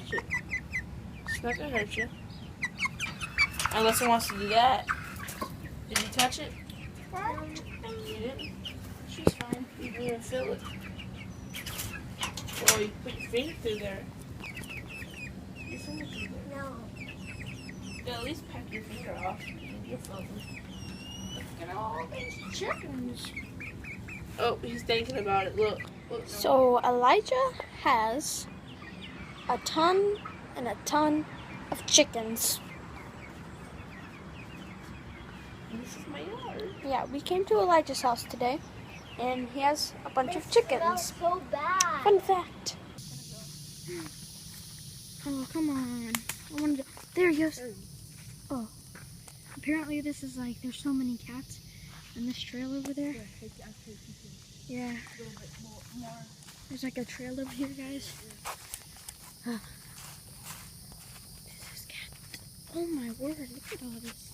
touch it. It's not gonna hurt you. Unless it wants to do that. Did you touch it? You didn't? She's fine. You didn't even feel it. Oh, you put your finger through there. Your finger through there. No. Yeah, at least pack your finger off. You're filthy. Look at all these chickens. Oh, he's thinking about it. Look. Look. So Elijah has a ton and a ton of chickens. This is my yard. Yeah, we came to Elijah's house today, and he has a bunch of chickens. So bad. Fun fact. Oh, come on. I wanted to... There he goes. Oh. Apparently this is like, there's so many cats in this trail over there. Yeah. There's like a trail over here, guys. This is cat. Oh my word, look at all this.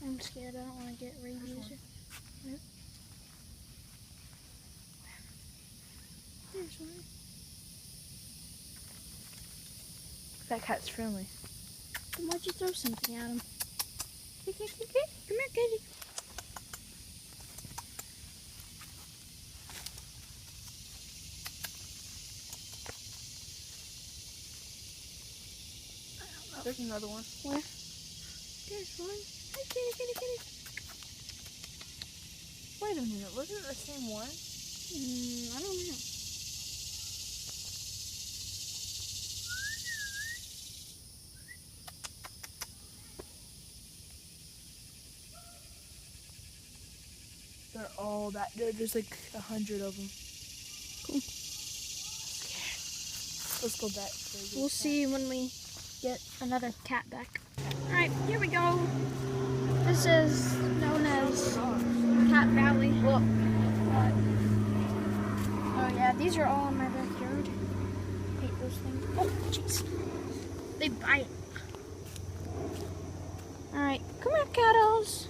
I'm scared, I don't want to get rabies. Yep. There's one. That cat's friendly. Then why'd you throw something at him? Come here, kitty. There's another one. Where? There's one. Hi, kitty. Wait a minute. Wasn't it the same one? I don't know. They're all that. There's like 100 of them. Cool. Let's go back. We'll see when we get another cat back. Alright, here we go. This is known as Cat Valley. Look. Oh yeah, these are all in my backyard. Hate those things. Oh, jeez. They bite. Alright, come here, cattles.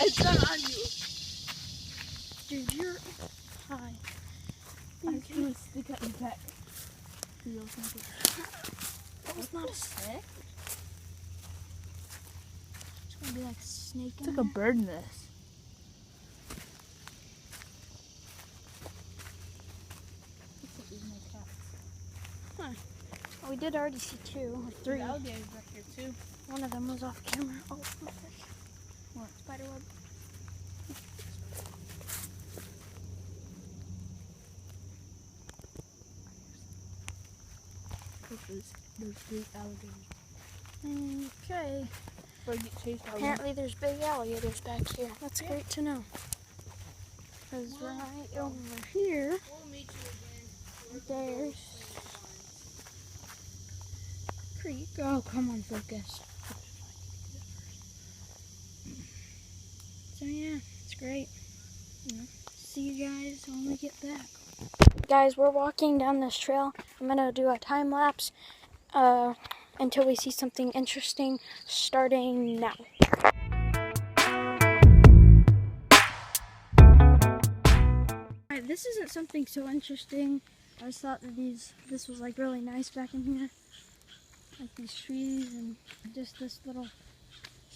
It's not on you. Dude, you're high. I was gonna stick out your back. That was not a stick. It's gonna be like a snake It's in like a there. bird nest. Oh, we did already see two or three. Alligators back here too. One of them was off camera. Oh, look, there's What? spiderweb. Those big alligators. Okay. Or get chased by one. Apparently there's big alligators back here. That's great to know. Because right over here, We'll meet you again. there's creek. Oh, come on, focus. So yeah, it's great. See you guys when we get back. Guys, we're walking down this trail. I'm gonna do a time lapse until we see something interesting starting now. Alright, this isn't something so interesting. I just thought that this was like really nice back in here. Like these trees and just this little,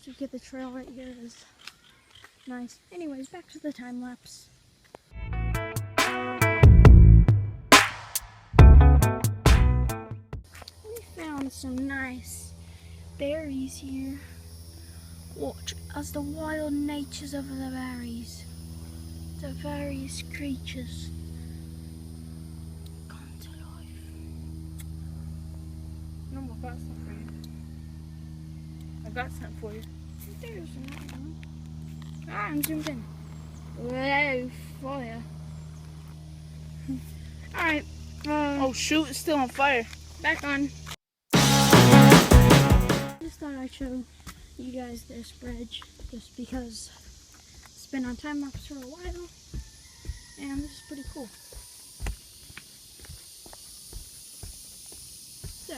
to get the trail right here is nice. Anyways, back to the time lapse. We found some nice berries here. Watch as the wild natures of the berries, the various creatures come to life. No, I got something for you. I got something for you. There's another one. Ah, I'm zoomed in. Whoa, fire. Alright, Oh shoot, it's still on fire. back on. Just thought I'd show you guys this bridge just because it's been on time lapse for a while and this is pretty cool. So,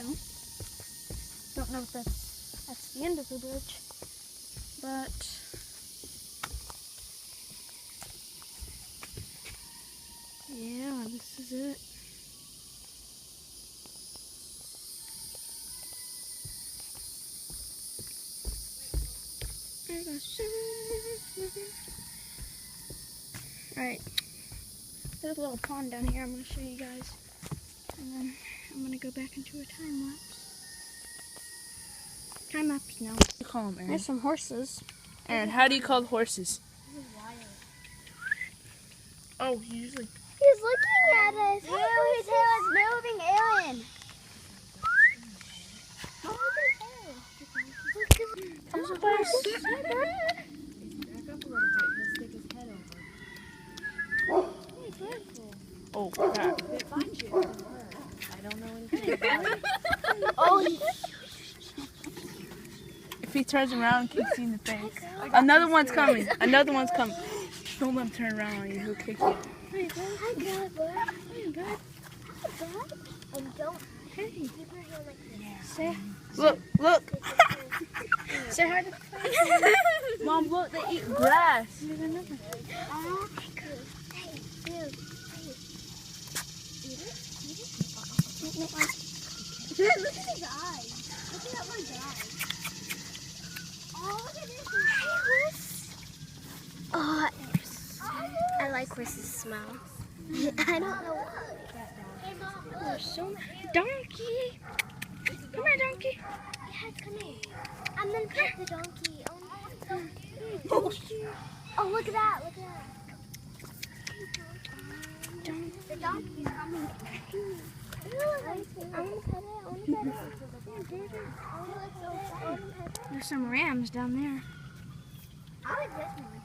don't know what that's That's the end of the bridge. But yeah, this is it. Alright, there's a little pond down here I'm going to show you guys. And then I'm going to go back into a time lapse. Time lapse now. What do you call them, Aaron? There's some horses. Aaron, how do you call the horses? Oh, he usually... He's looking at us. Ew, his tail is moving, Aaron. There's a horse. Oh, crap. I don't know anything about it. Oh, If he turns around, you can see in the face. Another one's coming. Another one's coming. Don't let him turn around on you. He'll kick you. hi, God, bud. Hi, God. And don't. Hey, Keep your hand like this. say, Look, look. say hi to the Mom, look, they eat grass. There's another. Oh, good. Hey, dude. No, Look at his eyes. Look at my eyes. Oh, look at this. Oh, I like horses' smell. I don't know why. There's so many. Donkey! Come here, donkey. Yeah, come here. I'm gonna pet the donkey. Oh, Oh, look at that. Look at that. donkey. The donkey's coming. I want to pet it. There's some rams down there.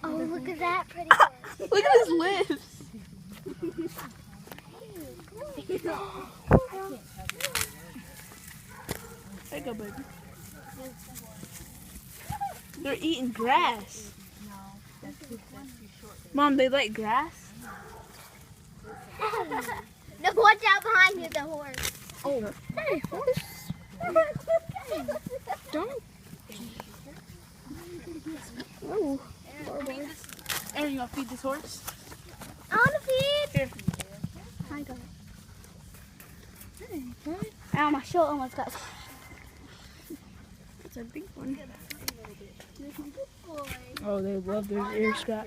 Oh, look at that pretty horse. Look at his lips. There you go, baby. They're eating grass. Mom, they like grass? No, watch out behind you, the horse. Oh, hey, horse. Donkey. Oh, Aaron, you want to feed this horse? I want to feed. Here. I got it. Hey, boy. Ow, my shoulder almost got. It's a big one. Oh, they love their ear scratch.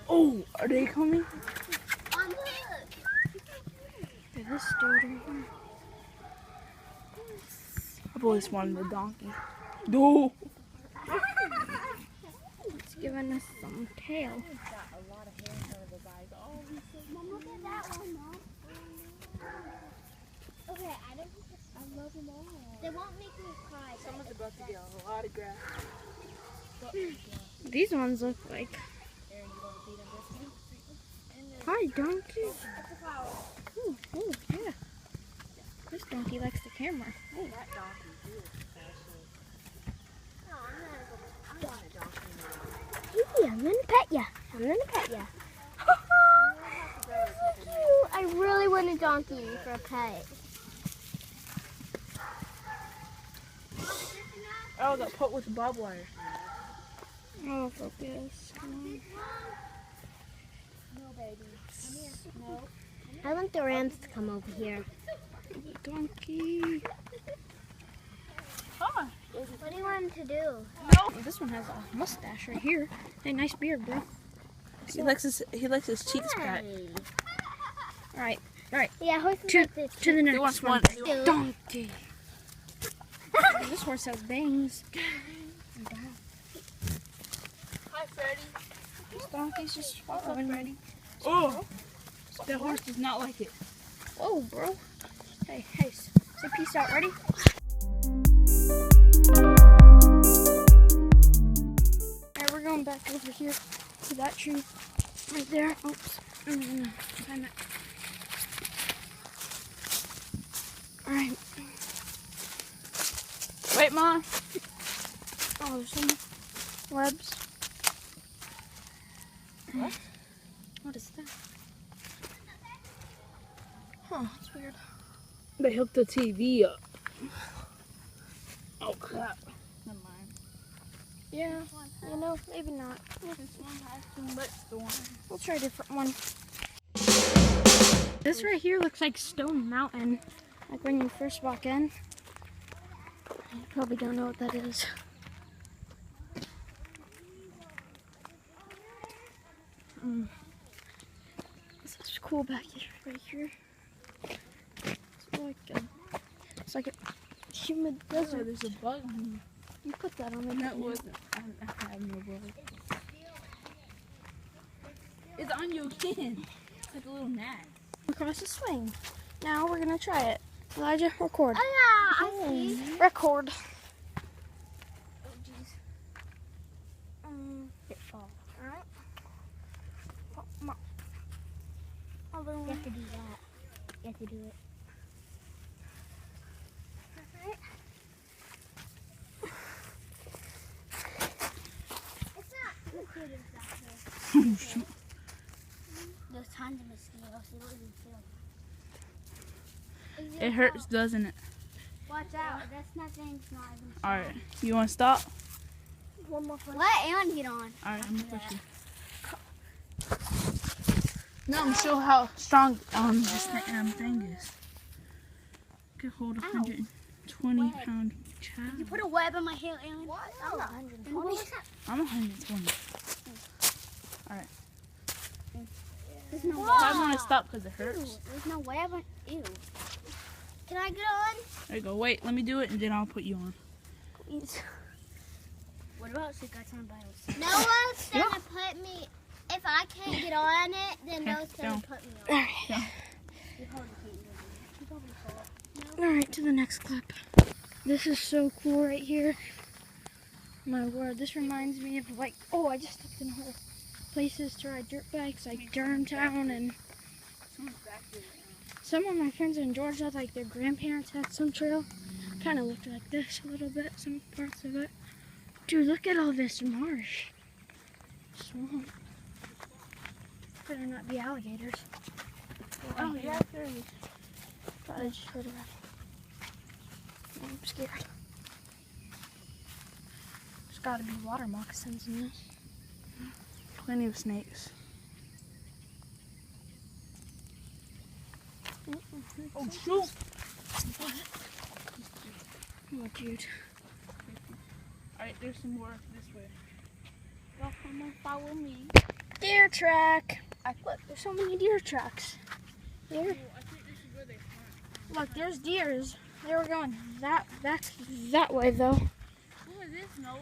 Oh, are they coming? Look at this dude right here. I've always wanted a donkey. No. It's giving us some tail. Mom, look at that one, Mom. Okay, I love them all. They won't make me cry. Someone's about to get a lot of grass. These ones look like. Hi, donkey. Ooh, ooh, yeah. This donkey likes the camera. Ooh. Hey, I'm gonna pet ya. I'm gonna pet ya. I really want a donkey for a pet. Oh, got put with barbed wire. Oh, focus. Come on. No, baby. Come here. No. I want the rams to come over here. Donkey. Huh? What do you want him to do? Oh, this one has a mustache right here. Hey, nice beard, bro. He likes his cheeks pat. All right, Yeah, horses To- like this. to the He next wants one. one. Donkey. This horse has bangs. Hi, Freddie. This donkey's just following me. Oh, that horse does not like it. Whoa, bro. Hey, say peace out. Ready? Alright, we're going back over here to that tree right there. Oops. I'm gonna climb it. Alright. Wait, Mom. Oh, there's some webs. What is that? Huh, that's weird. They hooked the TV up. Oh, crap. Never mind. Yeah, you know, maybe not. This one has too much thorn. We'll try a different one. This right here looks like Stone Mountain. Like when you first walk in. You probably don't know what that is. This is cool back here, right here. It's like a humid Oh, desert. there's a bug in here. You put that on me. That wasn't. I have no bug. It's on you again. It's like a little gnat. Across the swing. Now we're gonna try it. Elijah, record. Oh yeah, I see. Record. Oh jeez. It fall. Alright. Oh, You have to do that. You have to do it. Alright. It's not too good exactly. Oh, shoot. There's tons of mosquitoes. It doesn't feel. It hurts, doesn't it? Watch out. That's nothing. It's not even. Alright. You want to stop? One more one. Let Aaron get on. Alright, I'm going to push you. No, I'm show how strong this thing is. Can hold a 120-pound child. You put a web on my hair, Aaron. What? I'm not 120. I'm 120. Alright. There's no web. I want to stop because it Ew, hurts. there's no web on. Ew. Can I get on? There you go. Wait, let me do it and then I'll put you on. What about she got on by herself? No one's gonna put me. If I can't get on it, then no one's gonna put me on. Alright. You probably can't do it. You probably can't. Alright, to the next clip. This is so cool right here. My word, this reminds me of like, oh, I just stepped in whole places to ride dirt bikes, like Durhamtown, and some of my friends in Georgia, like their grandparents had some trail. Kind of looked like this a little bit, some parts of it. Dude, look at all this marsh. Swamp. Better not be alligators. Oh, yeah, there is. Probably just heard of that. I'm scared. There's gotta be water moccasins in this. Plenty of snakes. Oh, shoot. Oh, dude. Alright, there's some more this way. Y'all come and follow me. Deer track. Look, there's so many deer tracks. Here. I think this is where they hunt. Look, there's deers. They were going that way though. What is this, Noah?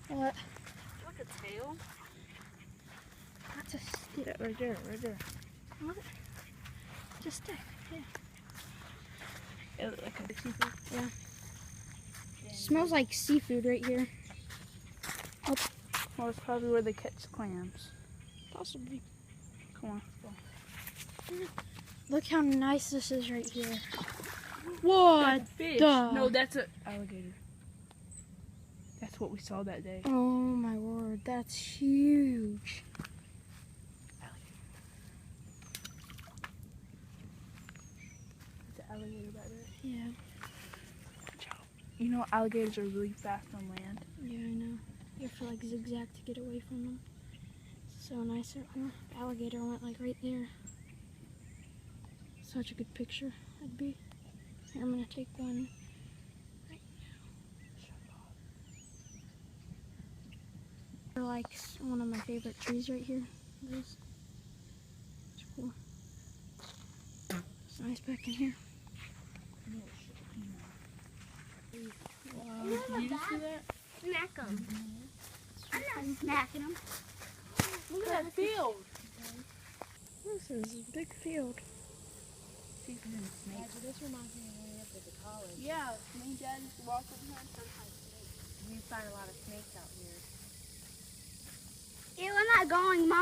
What? Like a tail? That's a stick. Yeah, right there, right there. What? It's a stick. Yeah. It looks like a seafood. Yeah. Smells like seafood right here. Well, it's probably where they catch clams. Possibly. Come on, let's go. Look how nice this is right here. What? That's a fish. the- No, that's an alligator. That's what we saw that day. Oh my word, that's huge. There's an alligator back there. Yeah. You know, alligators are really fast on land. Yeah, I know. You have to like zigzag to get away from them. So nice. The alligator went like right there. Such a good picture. That'd be. Here, I'm gonna take one right now. They're like one of my favorite trees right here. This. It's cool. It's nice back in here. Wow, did you see that? Smack them. I'm not smacking them. Look at that field. This is a big field. This reminds me of when we went to college. Yeah, me and Dad used to walk over here and sometimes snakes. We find a lot of snakes out here. Ew, I'm not going, Mom.